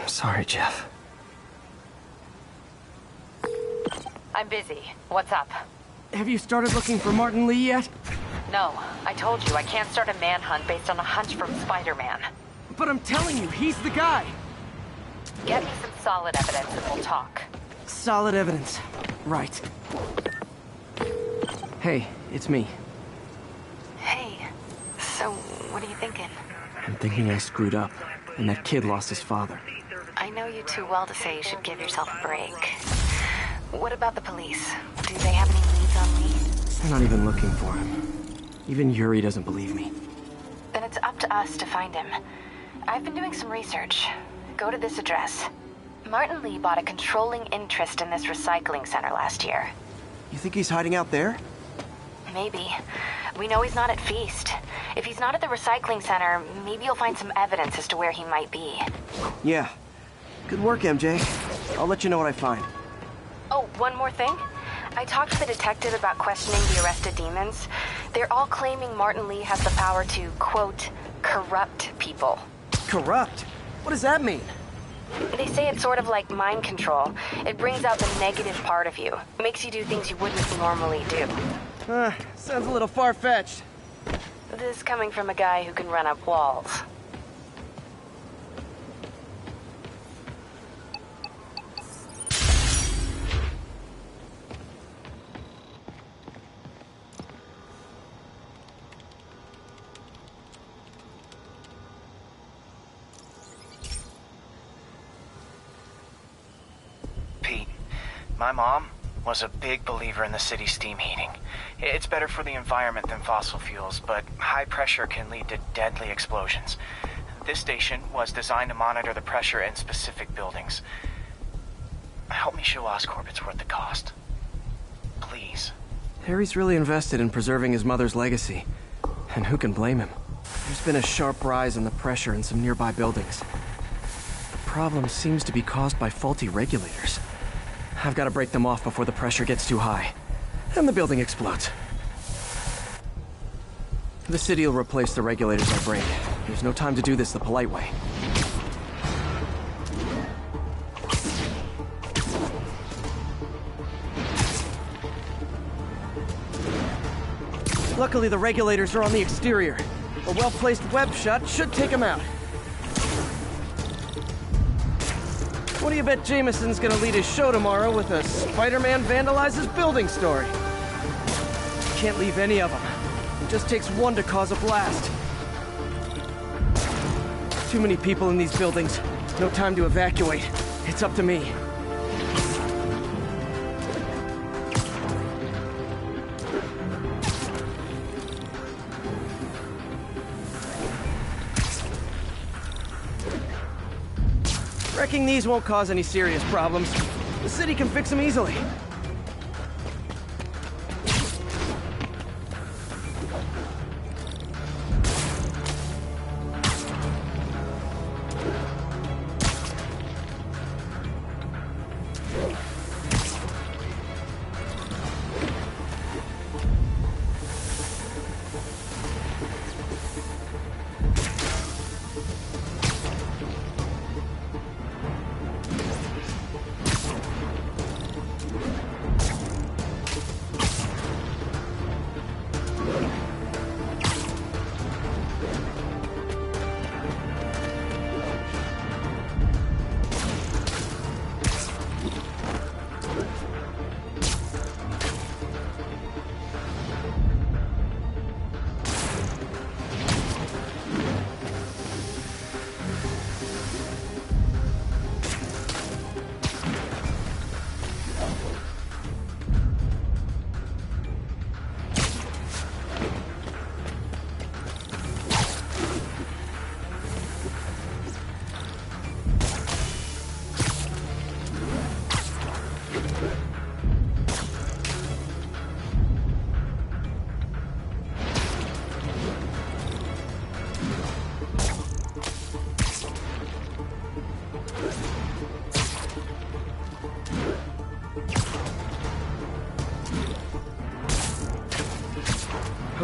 I'm sorry, Jeff. I'm busy. What's up? Have you started looking for Martin Lee yet? No, I told you I can't start a manhunt based on a hunch from Spider-Man. But I'm telling you, he's the guy! Get me some solid evidence and we'll talk. Solid evidence. Right. Hey, it's me. Hey, so what are you thinking? I'm thinking I screwed up, and that kid lost his father. I know you too well to say you should give yourself a break. What about the police? Do they have any leads on Lee? They're not even looking for him. Even Yuri doesn't believe me. Then it's up to us to find him. I've been doing some research. Go to this address. Martin Lee bought a controlling interest in this recycling center last year. You think he's hiding out there? Maybe. We know he's not at Feast. If he's not at the recycling center, maybe you'll find some evidence as to where he might be. Yeah. Good work, MJ. I'll let you know what I find. Oh, one more thing. I talked to the detective about questioning the arrested demons. They're all claiming Martin Lee has the power to, quote, corrupt people. Corrupt? What does that mean? They say it's sort of like mind control. It brings out the negative part of you. Makes you do things you wouldn't normally do. Sounds a little far-fetched. This coming from a guy who can run up walls. Pete, my mom was a big believer in the city's steam heating. It's better for the environment than fossil fuels, but high pressure can lead to deadly explosions. This station was designed to monitor the pressure in specific buildings. Help me show Oscorp it's worth the cost. Please. Harry's really invested in preserving his mother's legacy. And who can blame him? There's been a sharp rise in the pressure in some nearby buildings. The problem seems to be caused by faulty regulators. I've got to break them off before the pressure gets too high. And the building explodes. The city will replace the regulators I break. There's no time to do this the polite way. Luckily, the regulators are on the exterior. A well-placed web shot should take them out. What do you bet Jameson's gonna lead his show tomorrow with a Spider-Man vandalizes building story? Can't leave any of them. It just takes one to cause a blast. Too many people in these buildings. No time to evacuate. It's up to me. Wrecking these won't cause any serious problems. The city can fix them easily.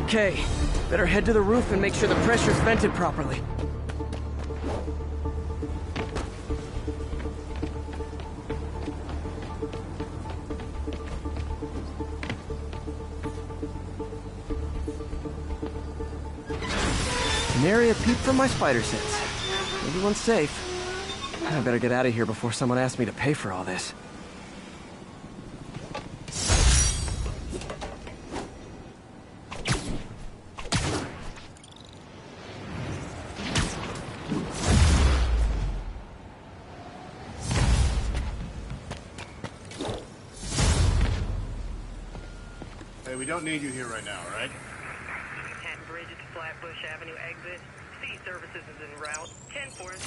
Okay, better head to the roof and make sure the pressure's vented properly. An area peep from my spider sense. Everyone's safe. I better get out of here before someone asks me to pay for all this. Hey, we don't need you here right now, right? Manhattan Bridge at the Flatbush Avenue exit. C services is en route. 10 for us.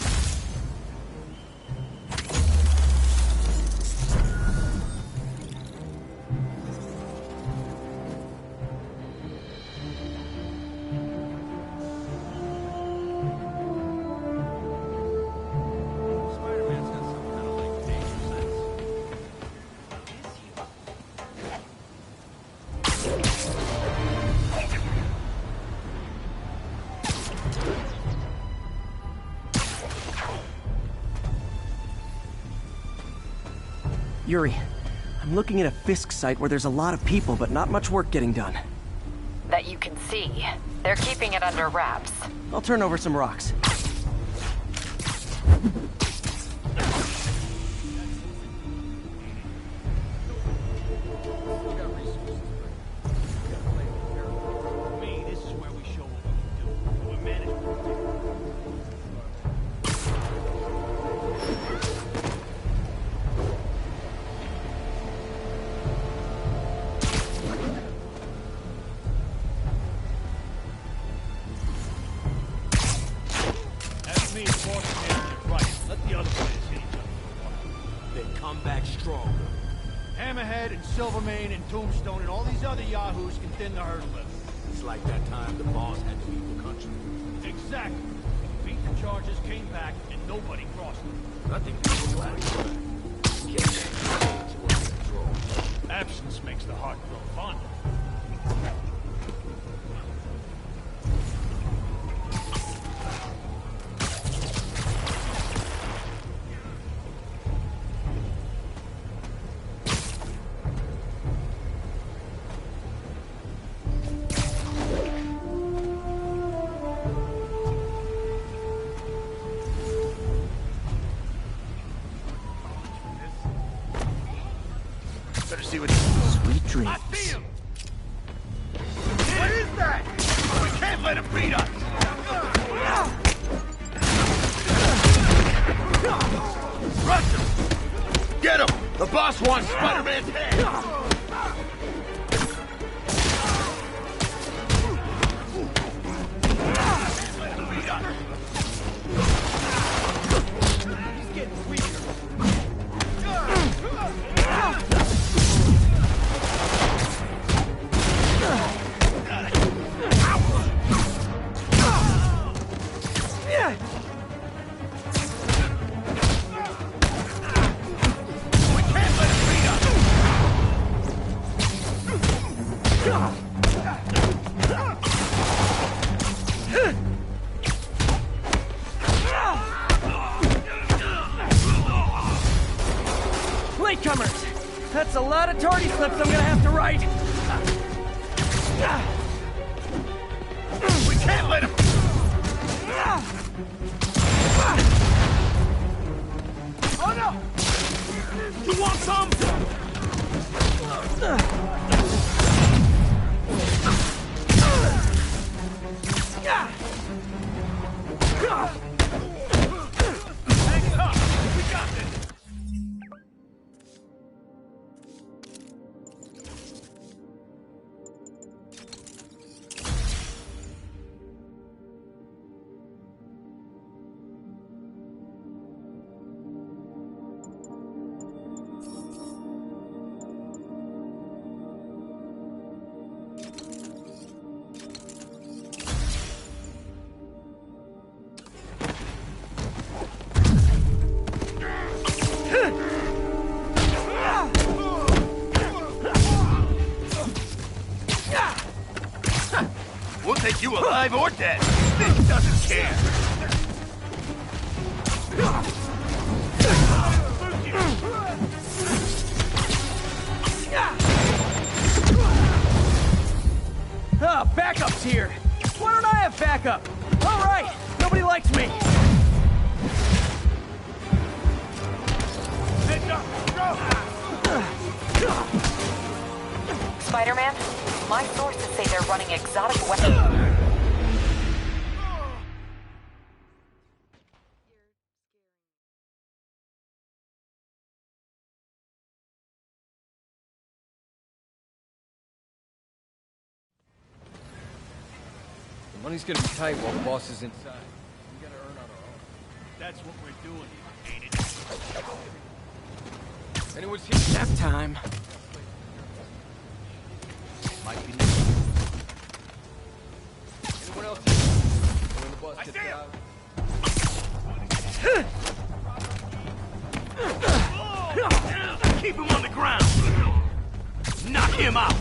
Spider-Man's got some kind of like danger sense. Yuri, I'm looking at a Fisk site where there's a lot of people, but not much work getting done. That you can see. They're keeping it under wraps. I'll turn over some rocks. For me, this is where we show what we can do. We're management. That's me forcing him to right. Let the other players hit each other for a while. Then come back stronger. Hammerhead and Silvermane and Tombstone and all these other yahoos can thin the herd level. It's like that time the boss had to leave the country. Exactly. Beat the charges, came back, and nobody crossed them. I think people glad he's back. Absence makes the heart grow fonder. Better see what... Sweet dreams. I see him! What is that? We can't let him beat us! Rush him! Get him! The boss wants Spider-Man's head! He's getting weaker. Latecomers! That's a lot of tardy slips I'm gonna have to write! We can't let him... Oh no! You want some? Hang tough. We got this. We'll take you alive or dead. This doesn't care. Ah, backup's here! Why don't I have backup? All right! Nobody likes me! Spider-Man, my sources say they're running exotic weapons. The money's gonna be tight while the boss is inside. We gotta earn on our own. That's what we're doing, ain't it? Anyone's here? Nap time. Might be next. Anyone else here? When the boss gets out. Keep him on the ground. Knock him out.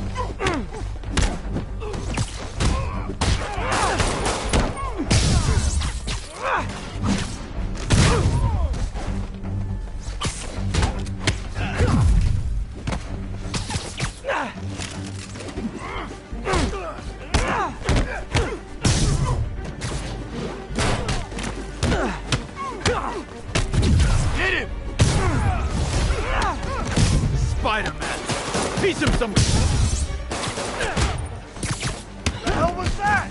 Hit him! Spider-Man! Piece him some... The hell was that?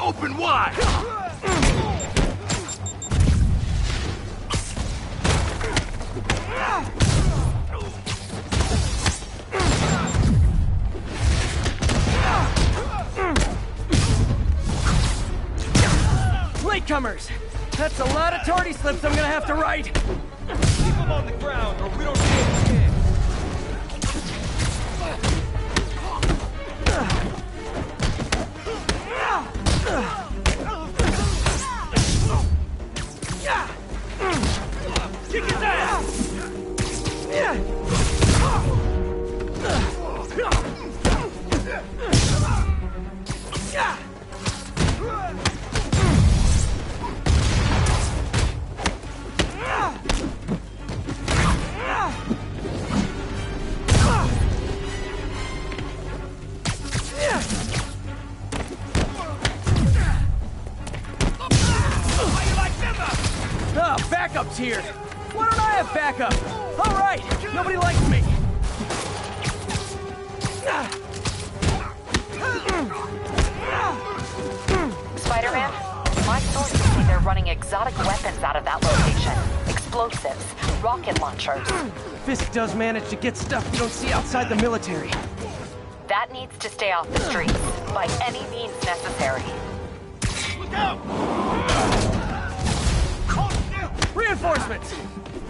Open wide. Latecomers! That's a lot of tardy slips I'm gonna have to write! Keep him on the ground, or we don't see him again. Kick his ass. Ah, backup's here! Why don't I have backup? Alright, nobody likes me! Spider-Man, my sources say they're running exotic weapons out of that location. Explosives, rocket launchers. Fisk does manage to get stuff you don't see outside the military. That needs to stay off the streets, by any means necessary. Look out! Reinforcements!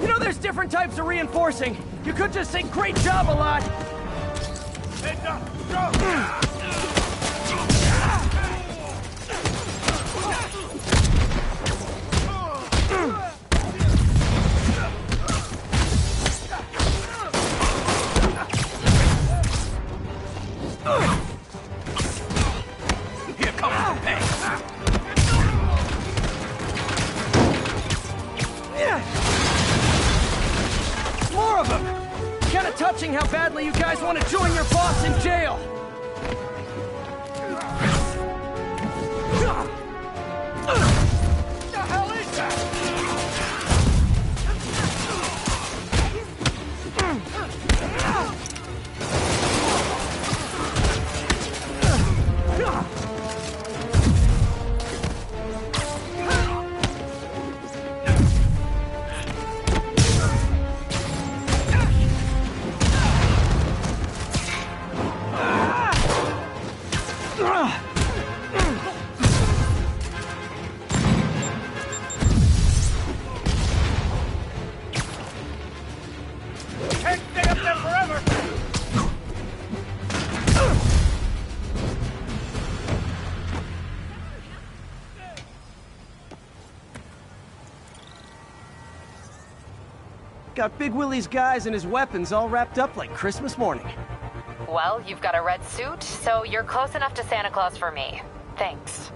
You know there's different types of reinforcing. You could just say great job a lot. Heads up! Go! Here comes the pain. More of them! Kinda touching how badly you guys want to join your boss in jail! The hell is that? Can't stay up there forever! Got Big Willie's guys and his weapons all wrapped up like Christmas morning. Well, you've got a red suit, so you're close enough to Santa Claus for me. Thanks.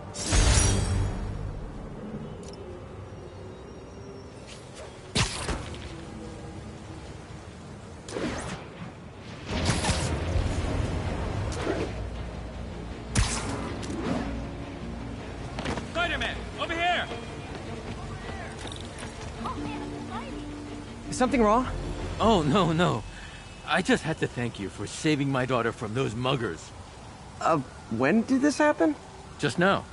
Spider-Man! Over here! Is something wrong? Oh, no. I just had to thank you for saving my daughter from those muggers. When did this happen? Just now.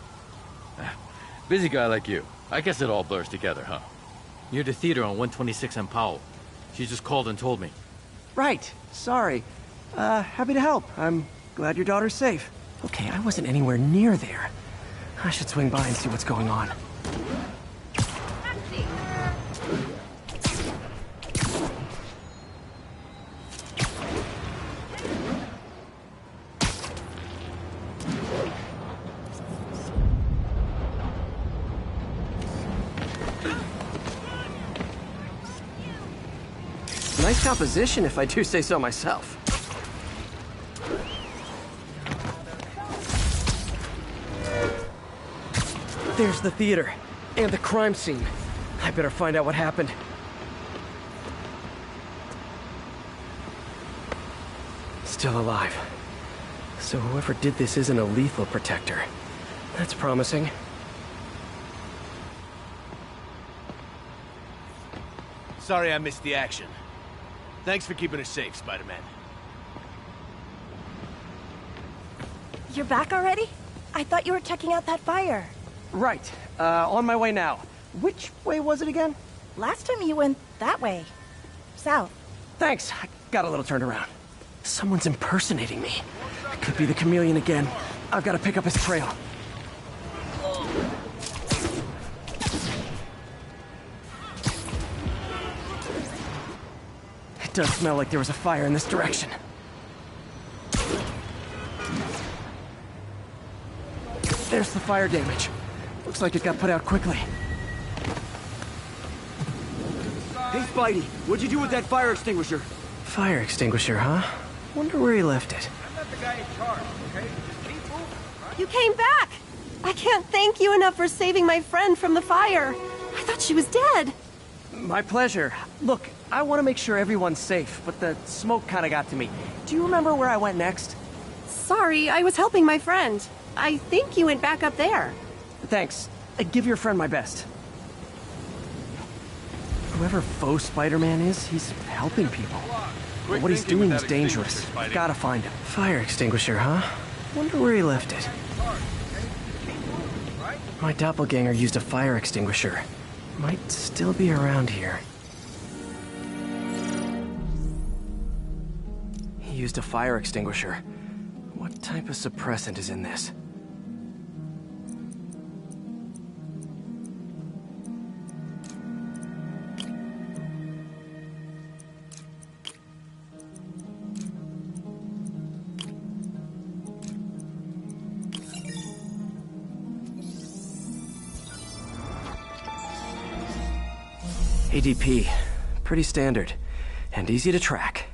Busy guy like you. I guess it all blurs together, huh? Near the theater on 126 and Powell. She just called and told me. Right. Sorry. Happy to help. I'm glad your daughter's safe. Okay, I wasn't anywhere near there. I should swing by and see what's going on. Nice composition, if I do say so myself. There's the theater, and the crime scene. I better find out what happened. Still alive. So whoever did this isn't a lethal protector. That's promising. Sorry I missed the action. Thanks for keeping us safe, Spider-Man. You're back already? I thought you were checking out that fire. Right. On my way now. Which way was it again? Last time you went that way. South. Thanks. I got a little turned around. Someone's impersonating me. Could be the chameleon again. I've got to pick up his trail. It does smell like there was a fire in this direction. There's the fire damage. Looks like it got put out quickly. Hey, Spidey, what'd you do with that fire extinguisher? Fire extinguisher, huh? Wonder where he left it. I'm not the guy in charge, okay? Just keep moving, right? You came back! I can't thank you enough for saving my friend from the fire. I thought she was dead. My pleasure. Look, I want to make sure everyone's safe, but the smoke kind of got to me. Do you remember where I went next? Sorry, I was helping my friend. I think you went back up there. Thanks. Give your friend my best. Whoever faux Spider-Man is, he's helping people. But what he's doing is dangerous. Gotta find him. Fire extinguisher, huh? Wonder where he left it. My doppelganger used a fire extinguisher. Might still be around here. He used a fire extinguisher. What type of suppressant is in this? ADP. Pretty standard. And easy to track.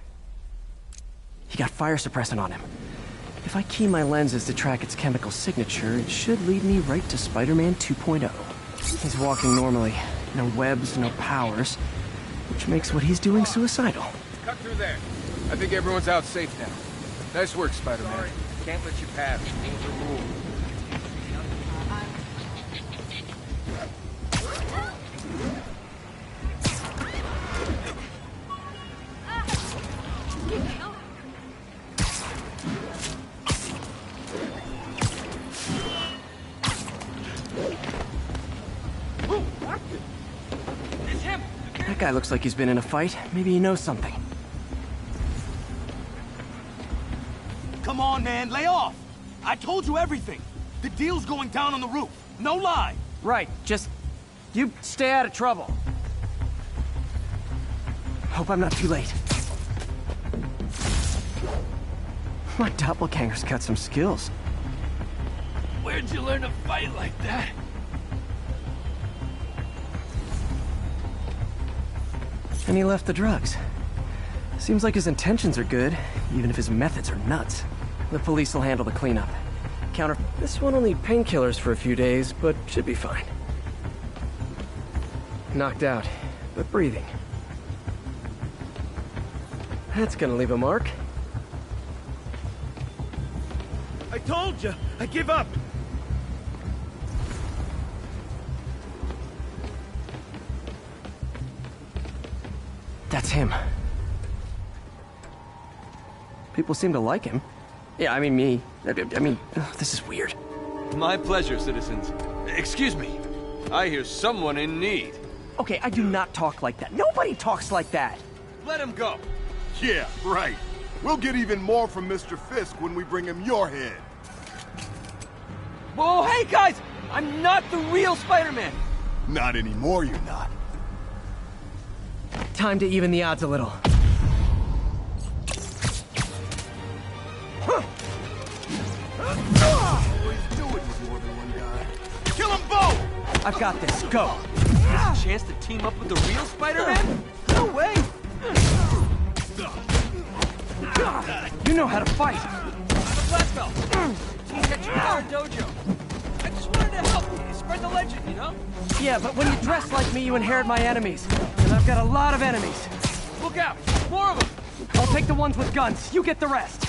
He got fire suppressant on him. If I key my lenses to track its chemical signature, it should lead me right to Spider-Man 2.0. He's walking normally. No webs, no powers. Which makes what he's doing suicidal. Cut through there. I think everyone's out safe now. Nice work, Spider-Man. Can't let you pass. Rules are rules. That guy looks like he's been in a fight. Maybe he knows something. Come on, man, lay off! I told you everything. The deal's going down on the roof. No lie. Right, just... you stay out of trouble. Hope I'm not too late. My doppelganger's got some skills. Where'd you learn to fight like that? And he left the drugs. Seems like his intentions are good, even if his methods are nuts. The police will handle the cleanup. This one will need painkillers for a few days, but should be fine. Knocked out, but breathing. That's gonna leave a mark. I told you, I give up. That's him. People seem to like him. Yeah, I mean me. I mean, this is weird. My pleasure, citizens. Excuse me. I hear someone in need. Okay, I do not talk like that. Nobody talks like that. Let him go. Yeah, right. We'll get even more from Mr. Fisk when we bring him your head. Whoa, hey guys! I'm not the real Spider-Man! Not anymore, you're not. Time to even the odds a little. Always do it with more than one guy. Kill them both! I've got this. Go. A chance to team up with the real Spider-Man? No way! You know how to fight. I'm a black belt. Teach at your dojo. I just wanted to help you. Spread the legend, you know? Yeah, but when you dress like me, you inherit my enemies. And I've got a lot of enemies. Look out! More of them! I'll take the ones with guns. You get the rest.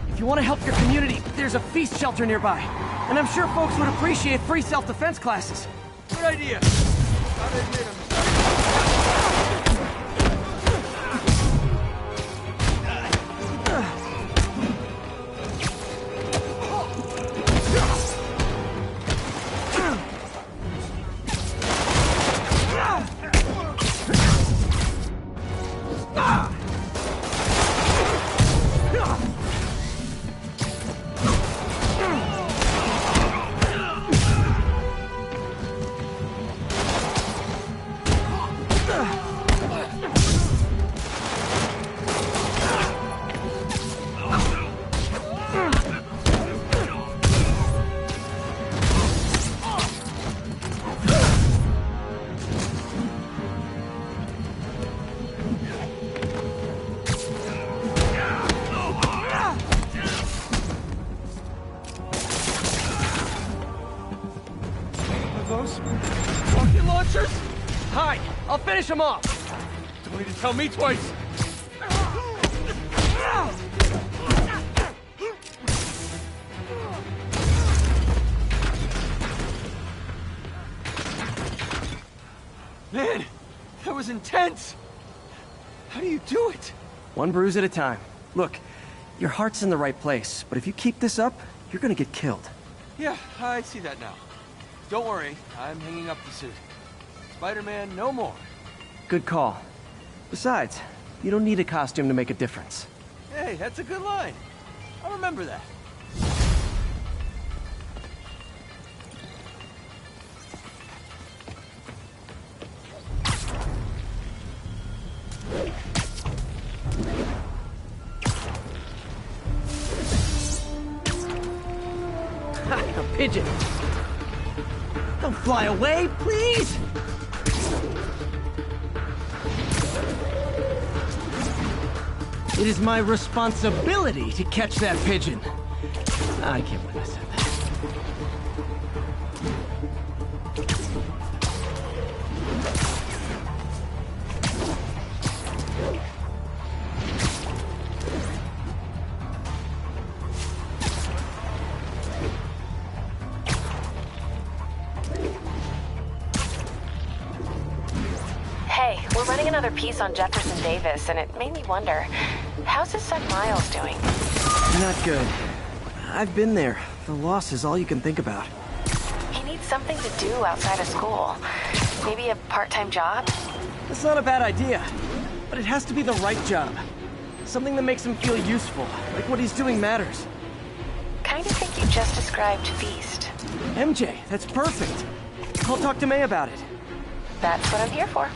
If you want to help your community, there's a feast shelter nearby. And I'm sure folks would appreciate free self-defense classes. Good idea. Thought I'd made a rocket launchers? Hide! I'll finish them off! Don't need to tell me twice! Man, that was intense! How do you do it? One bruise at a time. Look, your heart's in the right place, but if you keep this up, you're gonna get killed. Yeah, I see that now. Don't worry, I'm hanging up the suit. Spider-Man, no more. Good call. Besides, you don't need a costume to make a difference. Hey, that's a good line. I'll remember that. A pigeon! Don't fly away, please! It is my responsibility to catch that pigeon. I can't believe I said that. Hey, we're running another piece on Jefferson Davis, and it made me wonder, how's his son Miles doing? Not good. I've been there. The loss is all you can think about. He needs something to do outside of school. Maybe a part-time job? That's not a bad idea. But it has to be the right job. Something that makes him feel useful, like what he's doing matters. Kind of think you just described Feast. MJ, that's perfect. I'll talk to May about it. That's what I'm here for.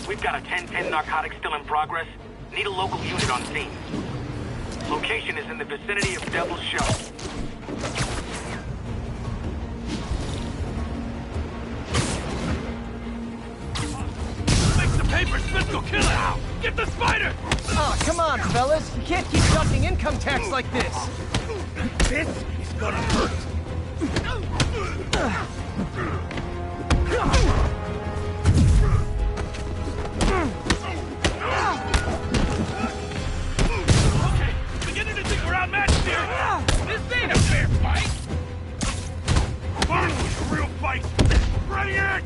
We've got a 10-10 narcotic still in progress. Need a local unit on scene. Location is in the vicinity of Devil's Show. Make some paper, Smith will kill it! Get the spider! Oh, come on, fellas. You can't keep ducking income tax like this. This is gonna hurt. Okay, beginning to think we're outmatched here. This ain't a fair fight. Finally, a real fight. Bring it!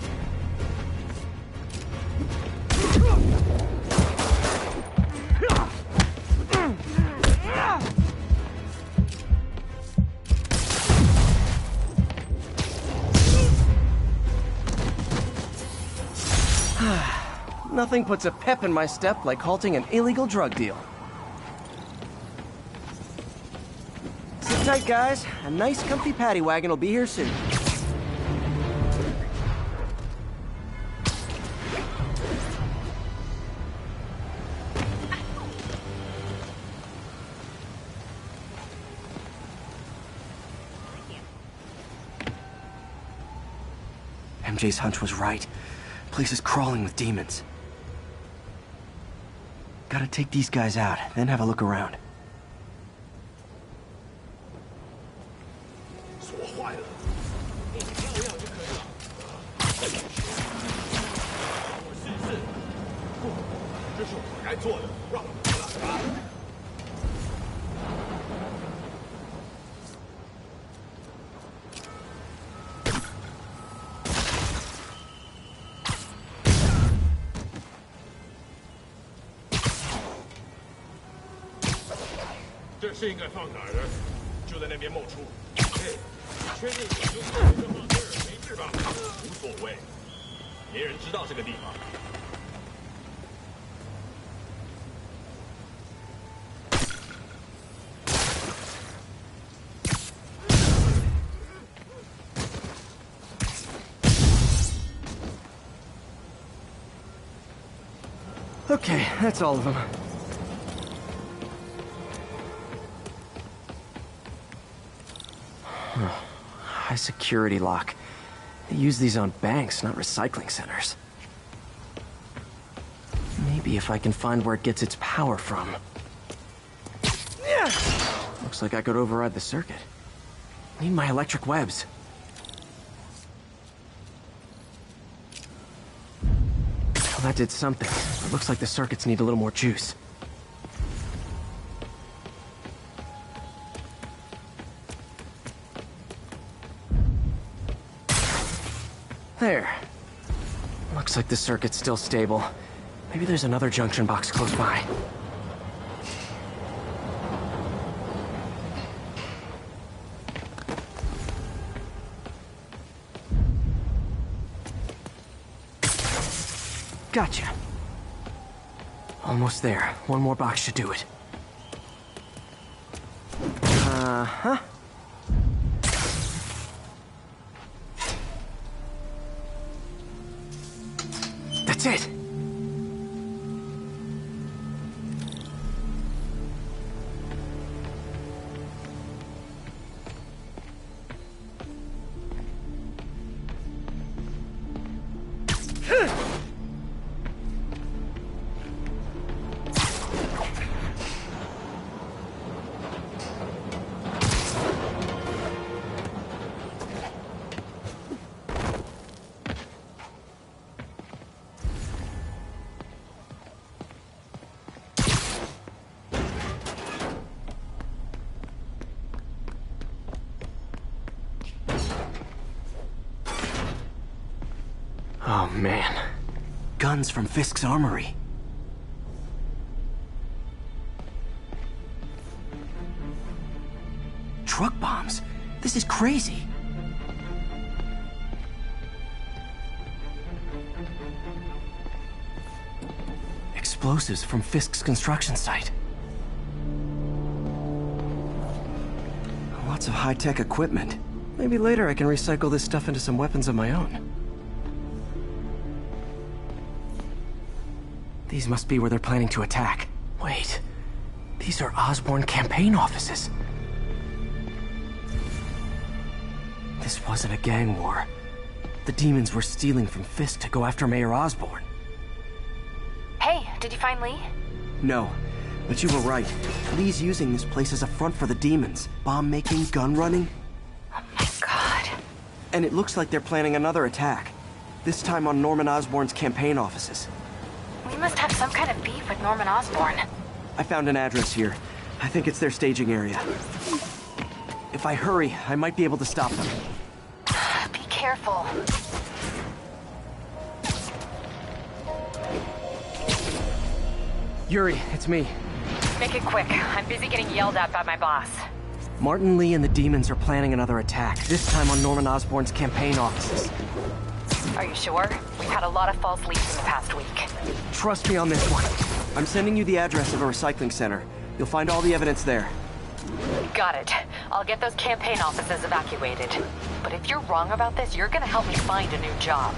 Nothing puts a pep in my step like halting an illegal drug deal. Sit tight, guys. A nice, comfy paddy wagon will be here soon. MJ's hunch was right. Place is crawling with demons. Gotta take these guys out, then have a look around. Okay, that's all of them. High security lock. They use these on banks, not recycling centers. Maybe if I can find where it gets its power from. Looks like I could override the circuit. Need my electric webs. Well, that did something. It looks like the circuits need a little more juice. There. Looks like the circuit's still stable. Maybe there's another junction box close by. Gotcha. Almost there. One more box should do it. Uh-huh. That's it! Oh, man. Guns from Fisk's armory. Truck bombs? This is crazy. Explosives from Fisk's construction site. Lots of high-tech equipment. Maybe later I can recycle this stuff into some weapons of my own. These must be where they're planning to attack. Wait, these are Osborn campaign offices. This wasn't a gang war. The demons were stealing from Fisk to go after Mayor Osborn. Hey, did you find Lee? No, but you were right. Lee's using this place as a front for the demons. Bomb-making, gun-running. Oh my god. And it looks like they're planning another attack. This time on Norman Osborn's campaign offices. We must have some kind of beef with Norman Osborn. I found an address here. I think it's their staging area. If I hurry, I might be able to stop them. Be careful. Yuri, it's me. Make it quick. I'm busy getting yelled at by my boss. Martin Lee and the demons are planning another attack, this time on Norman Osborn's campaign offices. Are you sure? We've had a lot of false leads in the past week. Trust me on this one. I'm sending you the address of a recycling center. You'll find all the evidence there. Got it. I'll get those campaign offices evacuated. But if you're wrong about this, you're gonna help me find a new job.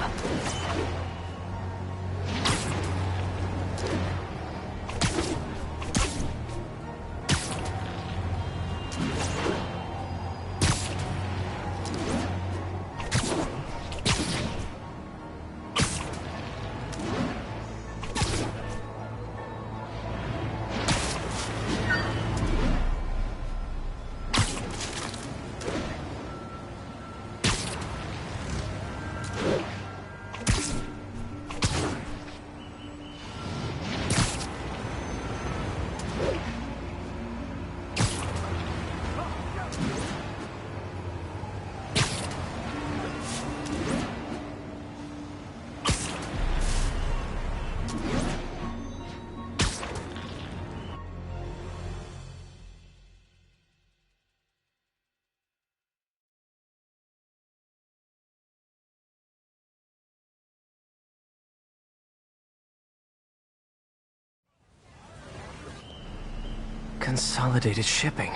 Consolidated shipping.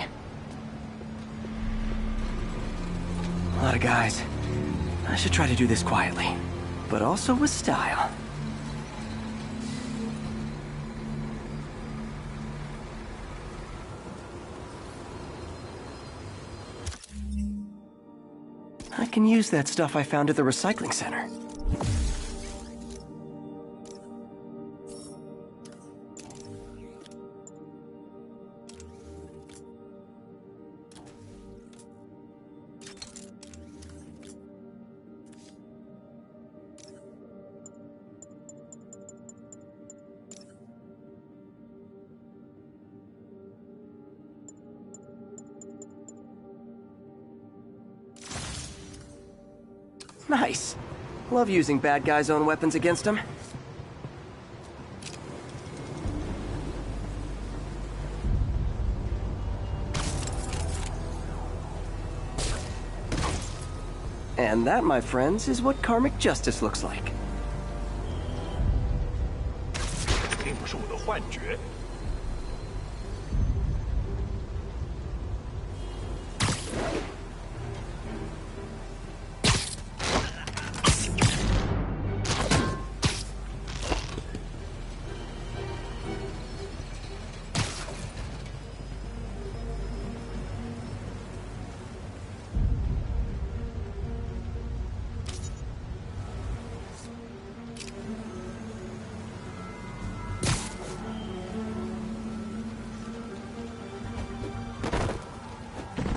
A lot of guys. I should try to do this quietly, but also with style. I can use that stuff I found at the recycling center. Nice. Love using bad guys' own weapons against them. And that, my friends, is what karmic justice looks like. 并不是我的幻觉。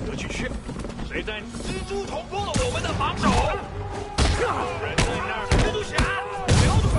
得去穴，谁在蜘蛛捅破了我们的防守？有人在那儿，蜘蛛侠，瞄准！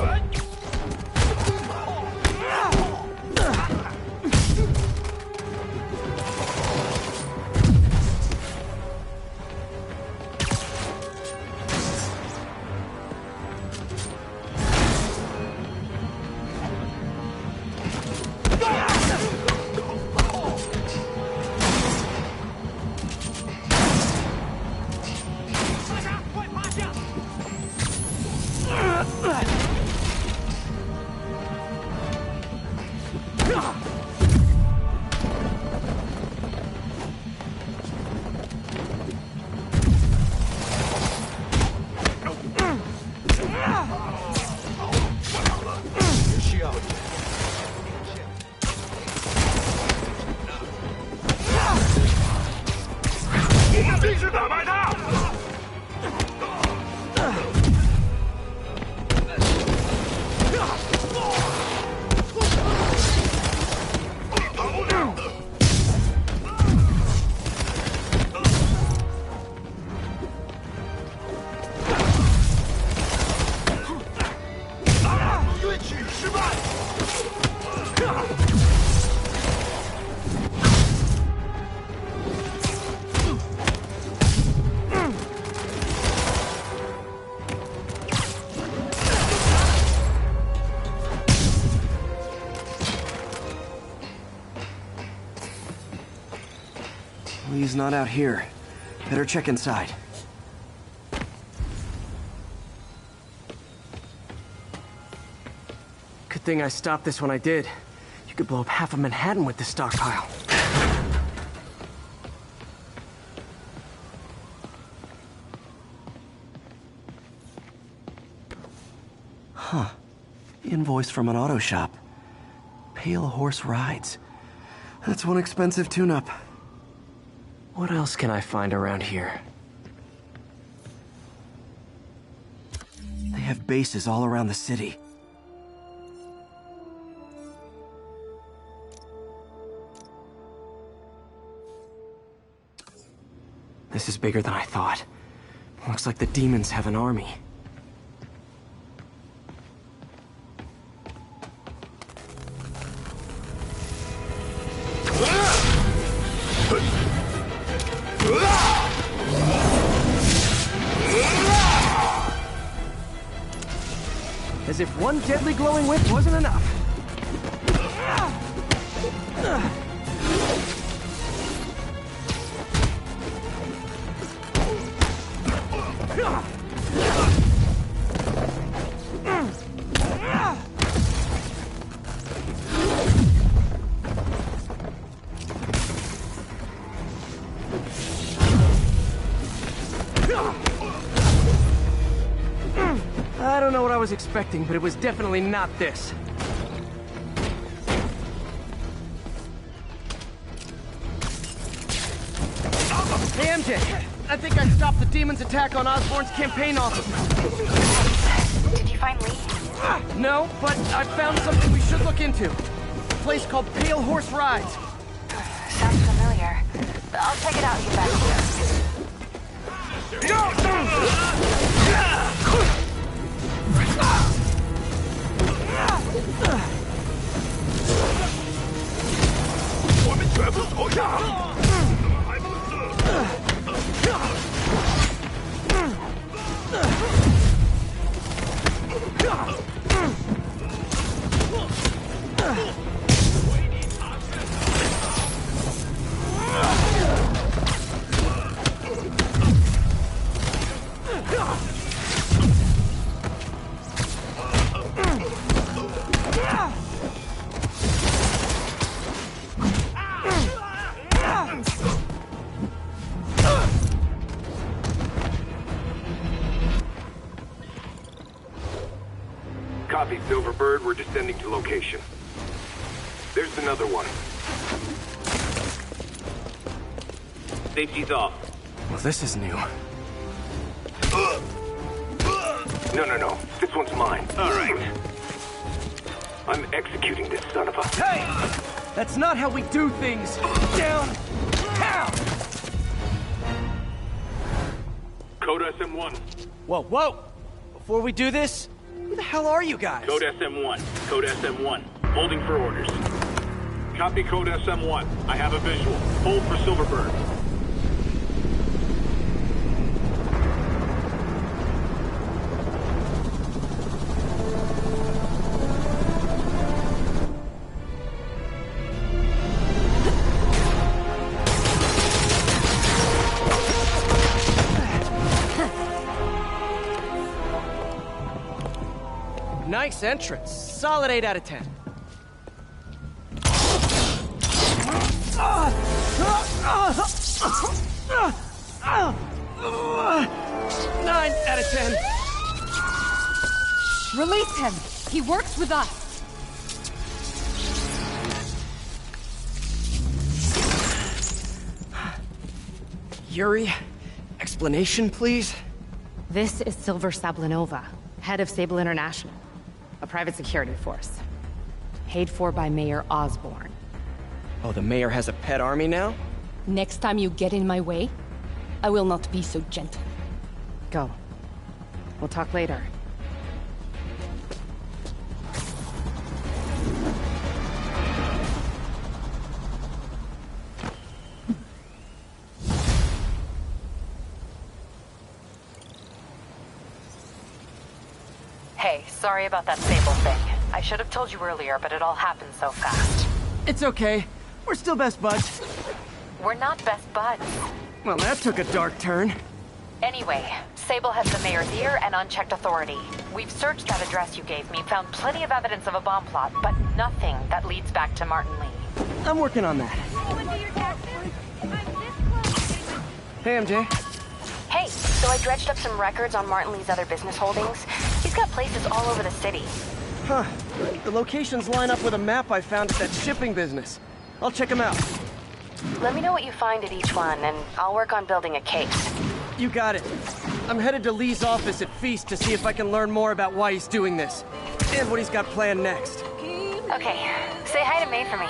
He's not out here. Better check inside. Good thing I stopped this when I did. You could blow up half of Manhattan with this stockpile. Huh. Invoice from an auto shop. Pale Horse Rides. That's one expensive tune-up. What else can I find around here? They have bases all around the city. This is bigger than I thought. Looks like the demons have an army. As if one deadly glowing whip wasn't enough. I don't know what I was expecting, but it was definitely not this. Hey, MJ, I think I stopped the demon's attack on Osborn's campaign office. Did you find Lee? No, but I found something we should look into. A place called Pale Horse Rides. Sounds familiar. I'll check it out and get back to you. Copy, Silverbird. We're descending to location. There's another one. Safety's off. Well, this is new. No. This one's mine. All right. I'm executing this son of a... Hey! That's not how we do things! Down! Down! Code SM-1. Whoa! Before we do this, who the hell are you guys? Code SM-1. Code SM-1. Holding for orders. Copy Code SM-1. I have a visual. Hold for Silverbird. Nice entrance. Solid 8 out of 10. 9 out of 10. Release him. He works with us. Yuri, explanation, please? This is Silver Sablinova, head of Sable International, a private security force. Paid for by Mayor Osborn. Oh, the mayor has a pet army now? Next time you get in my way, I will not be so gentle. Go. We'll talk later. Hey, sorry about that Sable thing. I should have told you earlier, but it all happened so fast. It's okay. We're still best buds. We're not best buds. Well, that took a dark turn. Anyway, Sable has the mayor's ear and unchecked authority. We've searched that address you gave me, found plenty of evidence of a bomb plot, but nothing that leads back to Martin Lee. I'm working on that. Hey, MJ. Hey, so I dredged up some records on Martin Lee's other business holdings. He's got places all over the city. Huh. The locations line up with a map I found at that shipping business. I'll check them out. Let me know what you find at each one, and I'll work on building a case. You got it. I'm headed to Lee's office at Feast to see if I can learn more about why he's doing this. And what he's got planned next. Okay, say hi to May for me.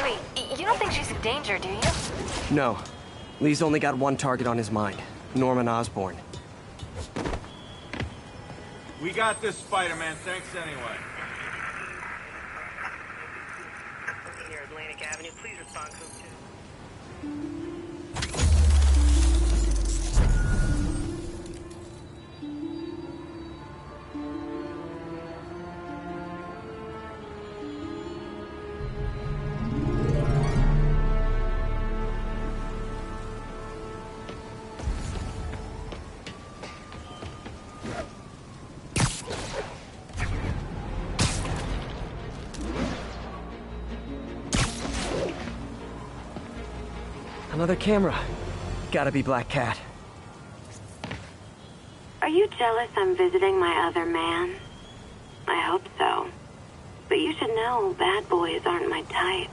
Wait, you don't think she's in danger, do you? No. Lee's only got one target on his mind. Norman Osborn. We got this, Spider-Man. Thanks anyway. Near Atlantic Avenue, please respond code 2. Another camera. Gotta be Black Cat. Are you jealous I'm visiting my other man? I hope so. But you should know bad boys aren't my type.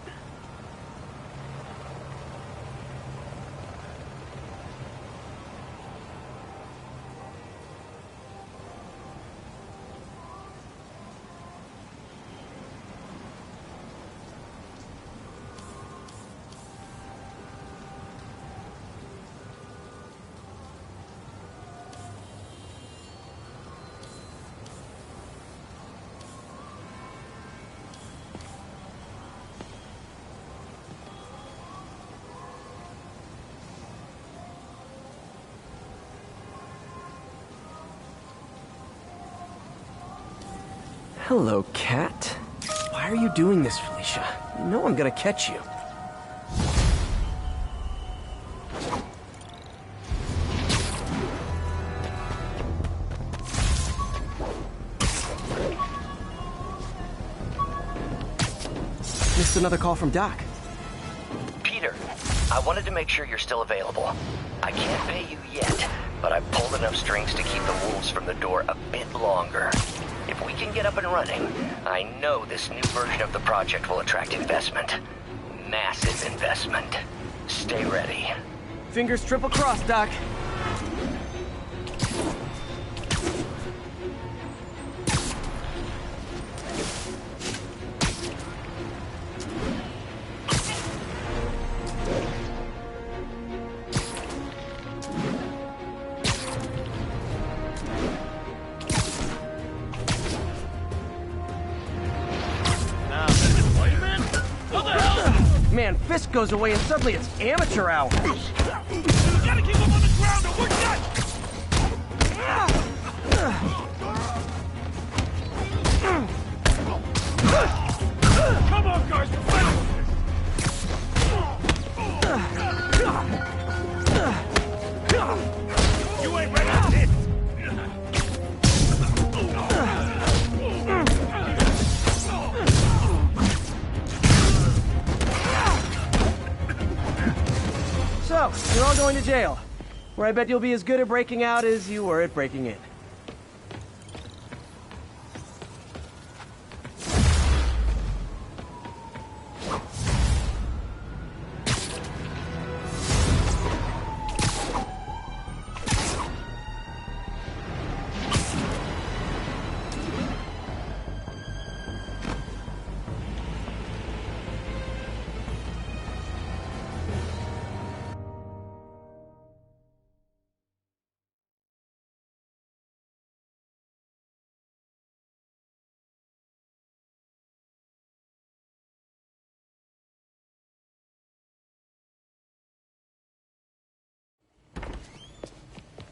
Hello, Cat. Why are you doing this, Felicia? You know I'm gonna catch you. Missed another call from Doc. Peter, I wanted to make sure you're still available. I can't pay you yet, but I've pulled enough strings to keep the wolves from the door a bit longer. If we can get up and running, I know this new version of the project will attract investment. Massive investment. Stay ready. Fingers triple crossed, Doc. Man, Fisk goes away and suddenly it's amateur hour. You gotta keep him on the ground or we're done! Come on, guys, we're fighting! You ain't ready for this! So, you're all going to jail, where I bet you'll be as good at breaking out as you were at breaking in.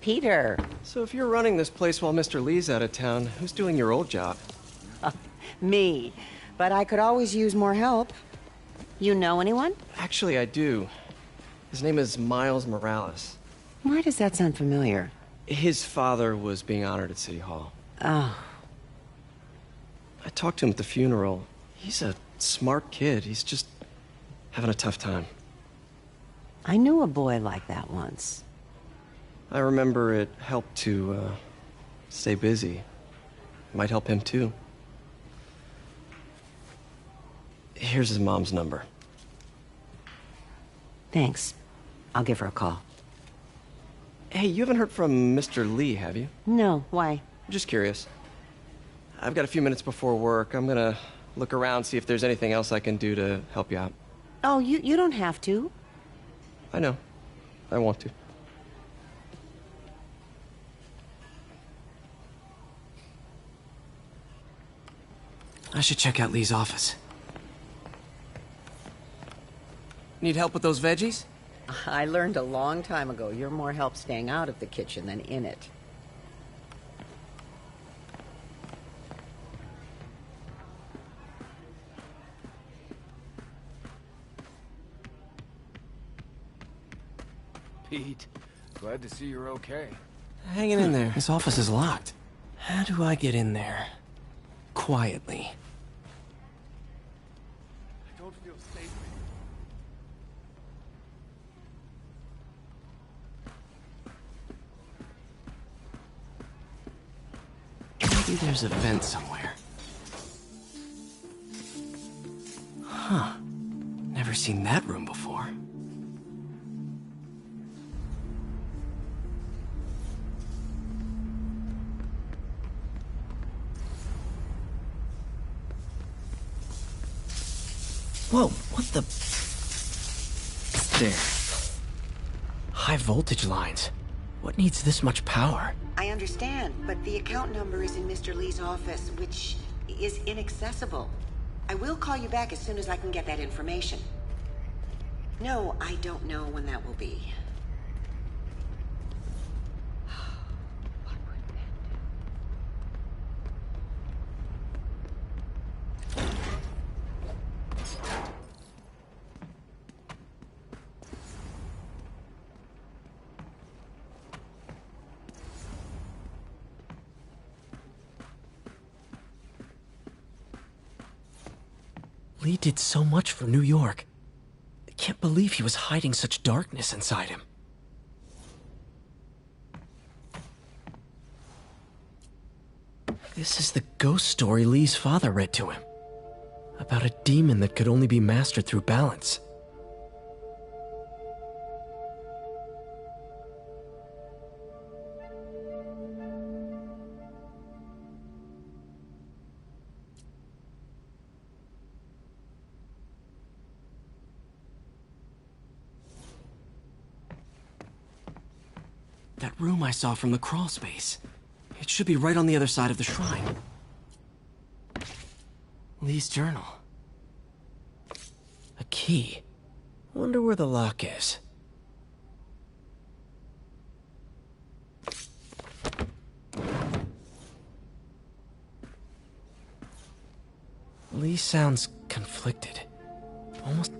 Peter. So if you're running this place while Mr. Lee's out of town, who's doing your old job? Me. But I could always use more help. You know anyone? Actually, I do. His name is Miles Morales. Why does that sound familiar? His father was being honored at City Hall. Oh. I talked to him at the funeral. He's a smart kid. He's just having a tough time. I knew a boy like that once. I remember it helped to, stay busy. Might help him, too. Here's his mom's number. Thanks. I'll give her a call. Hey, you haven't heard from Mr. Lee, have you? No, why? I'm just curious. I've got a few minutes before work. I'm gonna look around, see if there's anything else I can do to help you out. Oh, you don't have to. I know. I want to. I should check out Lee's office. Need help with those veggies? I learned a long time ago you're more help staying out of the kitchen than in it. Pete, glad to see you're okay. Hanging in there. This office is locked. How do I get in there? Quietly. I don't feel safe. Maybe there's a vent somewhere. Huh. Never seen that room before. Whoa, what the... There. High voltage lines. What needs this much power? I understand, but the account number is in Mr. Lee's office, which is inaccessible. I will call you back as soon as I can get that information. No, I don't know when that will be. Lee did so much for New York. I can't believe he was hiding such darkness inside him. This is the ghost story Lee's father read to him. About a demon that could only be mastered through balance. That room I saw from the crawl space. It should be right on the other side of the shrine. Lee's journal. A key. Wonder where the lock is. Lee sounds conflicted. Almost...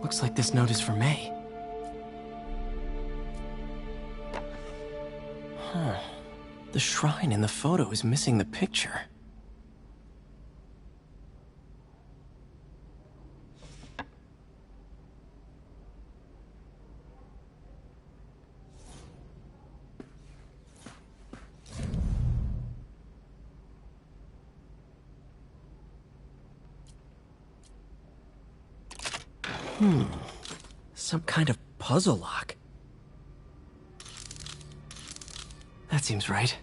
Looks like this note is for May. Huh. The shrine in the photo is missing the picture. Some kind of puzzle lock. That seems right.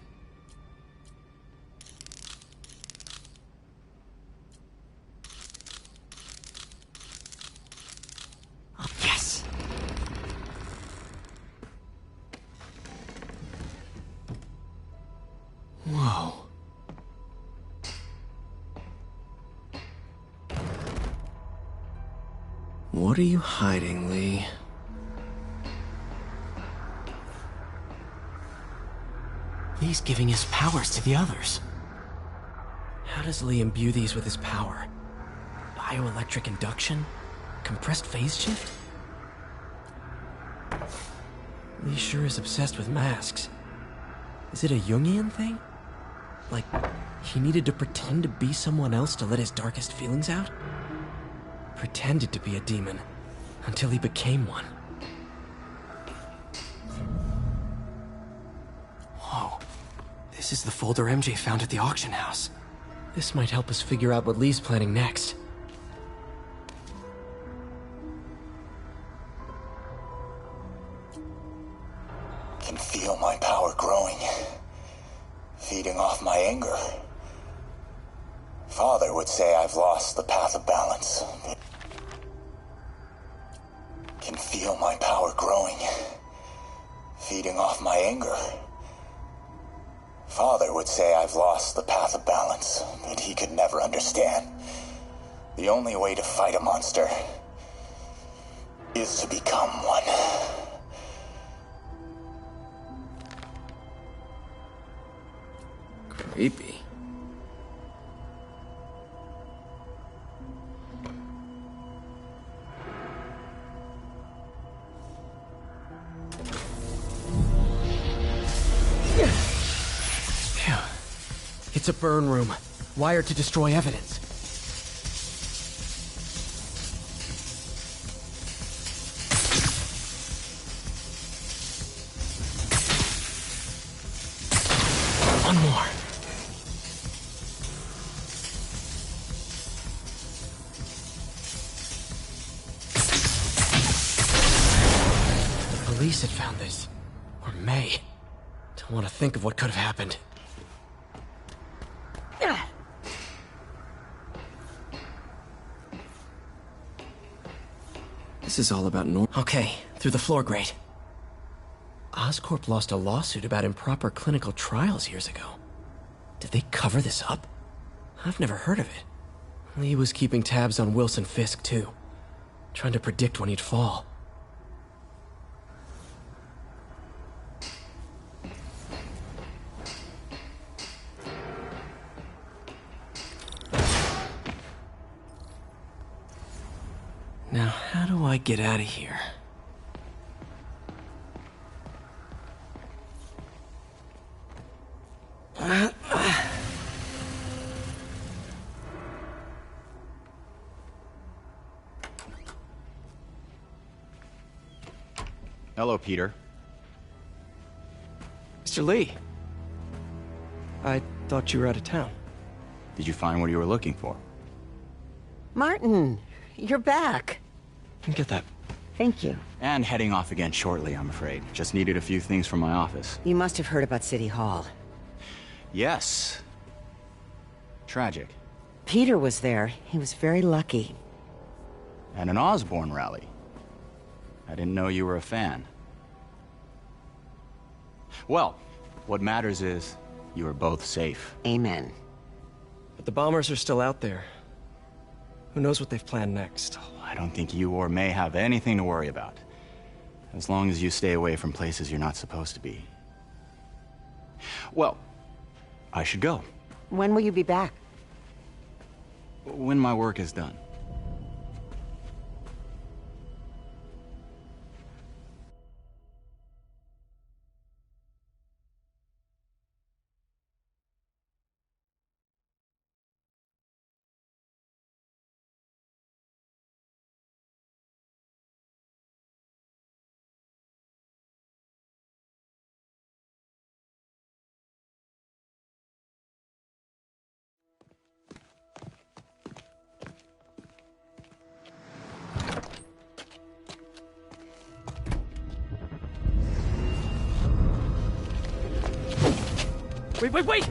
Oh, yes! Whoa. What are you hiding, Lee? Lee's giving his powers to the others. How does Lee imbue these with his power? Bioelectric induction? Compressed phase shift? Lee sure is obsessed with masks. Is it a Jungian thing? Like, he needed to pretend to be someone else to let his darkest feelings out? Pretended to be a demon, until he became one. Whoa. This is the folder MJ found at the auction house. This might help us figure out what Lee's planning next. Can feel my power growing, feeding off my anger. Father would say I've lost the path of balance. Can feel my power growing, feeding off my anger. Father would say I've lost the path of balance, but he could never understand. The only way to fight a monster is to become one. Creepy. Phew. It's a burn room, wired to destroy evidence. One more. The police had found this. Or May. Don't want to think of what could have happened. This is all about Okay, through the floor grate. Oscorp lost a lawsuit about improper clinical trials years ago. Did they cover this up? I've never heard of it. Lee was keeping tabs on Wilson Fisk, too. Trying to predict when he'd fall. Now, how do I get out of here? Hello, Peter. Mr. Lee. I thought you were out of town. Did you find what you were looking for? Martin, you're back. Get that. Thank you. And heading off again shortly, I'm afraid. Just needed a few things from my office. You must have heard about City Hall. Yes. Tragic. Peter was there. He was very lucky. At an Osborn rally. I didn't know you were a fan. Well, what matters is you are both safe. Amen. But the bombers are still out there. Who knows what they've planned next? I don't think you or May have anything to worry about. As long as you stay away from places you're not supposed to be. Well, I should go. When will you be back? When my work is done. Wait!